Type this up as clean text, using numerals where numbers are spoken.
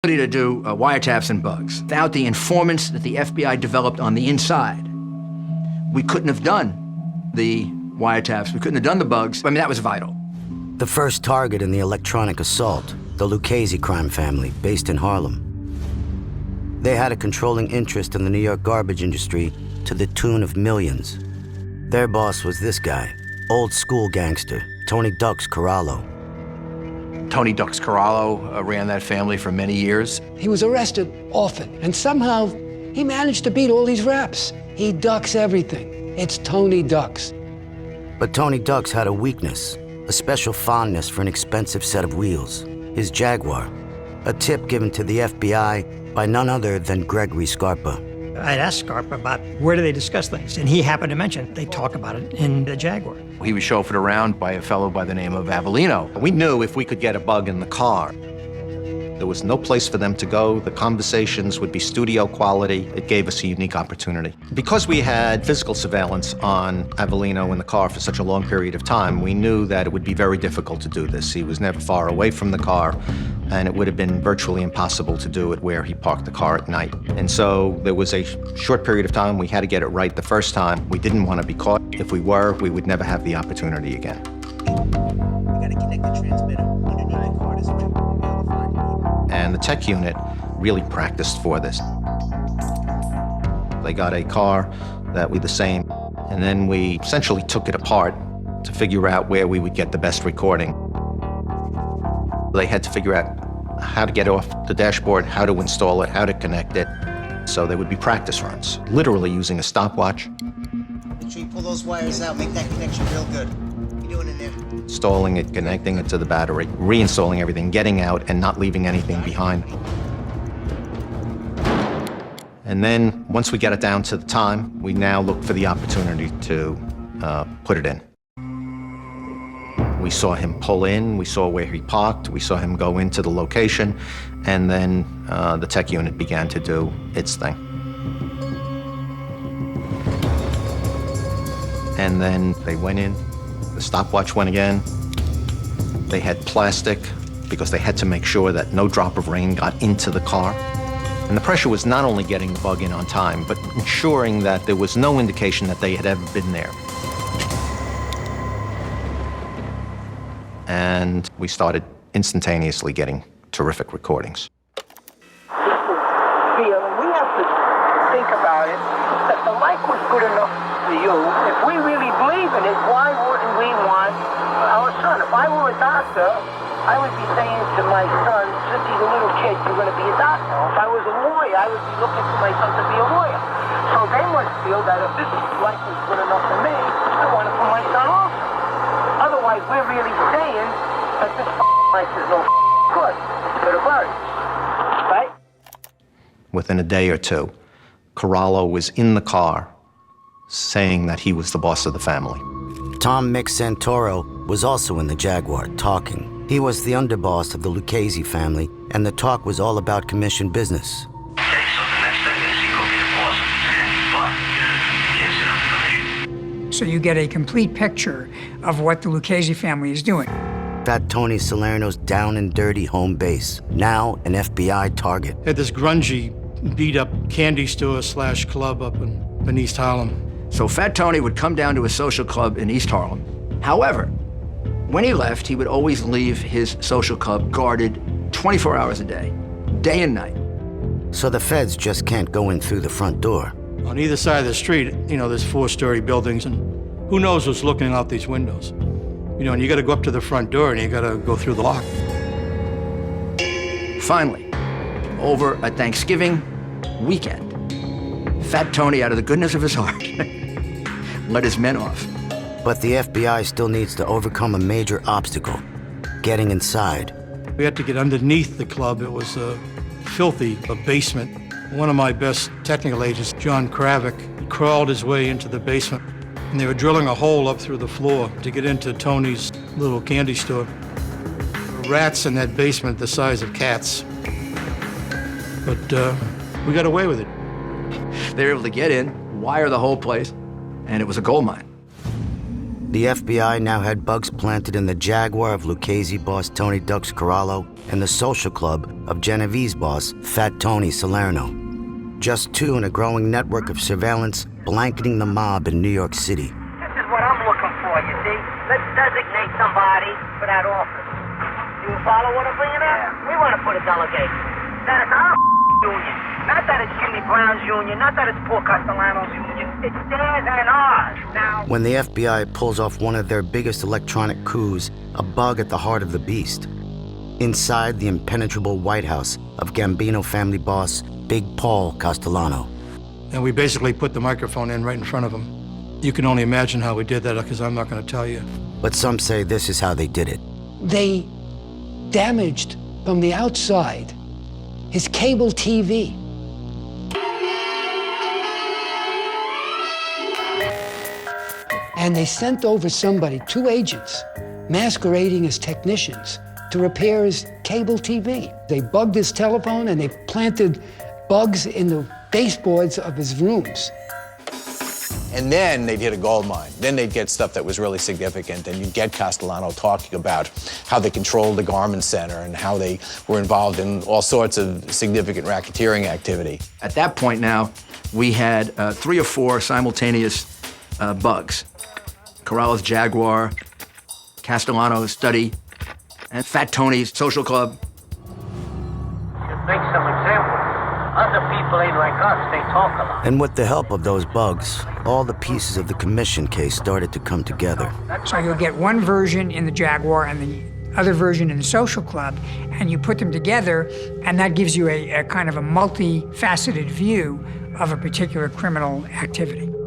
To do wiretaps and bugs. Without the informants that the FBI developed on the inside, we couldn't have done the wiretaps, we couldn't have done the bugs. I mean, that was vital. The first target in the electronic assault, the Lucchese crime family, based in Harlem. They had a controlling interest in the New York garbage industry to the tune of millions. Their boss was this guy, old school gangster, Tony Ducks Corallo. Tony Ducks Corallo ran that family for many years. He was arrested often, and somehow he managed to beat all these raps. He ducks everything. It's Tony Ducks. But Tony Ducks had a weakness, a special fondness for an expensive set of wheels, his Jaguar, a tip given to the FBI by none other than Gregory Scarpa. I'd asked Scarpa about where do they discuss things, and he happened to mention they talk about it in the Jaguar. He was chauffeured around by a fellow by the name of Avellino. We knew if we could get a bug in the car, there was no place for them to go. The conversations would be studio quality. It gave us a unique opportunity. Because we had physical surveillance on Avellino in the car for such a long period of time, we knew that it would be very difficult to do this. He was never far away from the car, and it would have been virtually impossible to do it where he parked the car at night. And so there was a short period of time we had to get it right the first time. We didn't want to be caught. If we were, we would never have the opportunity again. We gotta connect the transmitter underneath the car. This way we'll be able to find people. And the tech unit really practiced for this. They got a car that was the same, and then we essentially took it apart to figure out where we would get the best recording. They had to figure out how to get off the dashboard, how to install it, how to connect it. So there would be practice runs, literally using a stopwatch. Make sure you pull those wires out, make that connection real good. What are you doing in there? Installing it, connecting it to the battery, reinstalling everything, getting out and not leaving anything behind. And then once we get it down to the time, we now look for the opportunity to put it in. We saw him pull in, we saw where he parked, we saw him go into the location, and then the tech unit began to do its thing. And then they went in, the stopwatch went again. They had plastic because they had to make sure that no drop of rain got into the car. And the pressure was not only getting the bug in on time, but ensuring that there was no indication that they had ever been there. And we started instantaneously getting terrific recordings. People feel, and we have to think about it, that the mic was good enough for you. If we really believe in it, why wouldn't we want our son? If I were a doctor, I would be saying to my son, since he's a little kid, you're going to be a doctor. If I was a lawyer, I would be looking for my son to be a lawyer. So they must feel that if this mic was good enough for me, I want it for my son also. Otherwise, we're really saying that this mic is no good for the birds, right? Within a day or two, Corallo was in the car saying that he was the boss of the family. Tom Mick Santoro was also in the Jaguar, talking. He was the underboss of the Lucchese family, and the talk was all about commission business. Okay, so the next thing is he could be the boss of the family, but he can't sit on the commission. So you get a complete picture of what the Lucchese family is doing. Fat Tony Salerno's down and dirty home base, now an FBI target. Had this grungy, beat-up candy store / club up in East Harlem. So Fat Tony would come down to a social club in East Harlem. However, when he left, he would always leave his social club guarded 24 hours a day and night. So the feds just can't go in through the front door. On either side of the street, you know, there's 4-story buildings, and who knows what's looking out these windows. You know, and you gotta go up to the front door and you gotta go through the lock. Finally, over a Thanksgiving weekend, Fat Tony, out of the goodness of his heart, let his men off. But the FBI still needs to overcome a major obstacle, getting inside. We had to get underneath the club. It was a filthy basement. One of my best technical agents, John Kravick, crawled his way into the basement, and they were drilling a hole up through the floor to get into Tony's little candy store. There were rats in that basement the size of cats. But we got away with it. They were able to get in, wire the whole place, and it was a gold mine. The FBI now had bugs planted in the Jaguar of Lucchese boss Tony Ducks Corallo and the social club of Genevieve's boss, Fat Tony Salerno. Just two in a growing network of surveillance blanketing the mob in New York City. This is what I'm looking for, you see? Let's designate somebody for that office. You follow what I'm bringing up? We want to put a delegate. That is our union. Not that it's Jimmy Brown's union, not that it's Paul Castellano's union. It's theirs and ours. Now, When the FBI pulls off one of their biggest electronic coups, a bug at the heart of the beast. Inside the impenetrable White House of Gambino family boss, Big Paul Castellano. And we basically put the microphone in right in front of him. You can only imagine how we did that, because I'm not going to tell you. But some say this is how they did it. They damaged from the outside his cable TV. And they sent over somebody, two agents, masquerading as technicians, to repair his cable TV. They bugged his telephone and they planted bugs in the baseboards of his rooms. And then they'd hit a gold mine. Then they'd get stuff that was really significant, and you'd get Castellano talking about how they controlled the Garment Center and how they were involved in all sorts of significant racketeering activity. At that point now, we had 3 or 4 simultaneous bugs. Corrales' Jaguar, Castellano's study, and Fat Tony's social club. should make some examples. Other people ain't like us, they talk a lot. And with the help of those bugs, all the pieces of the commission case started to come together. So you'll get one version in the Jaguar and the other version in the social club, and you put them together, and that gives you a kind of a multifaceted view of a particular criminal activity.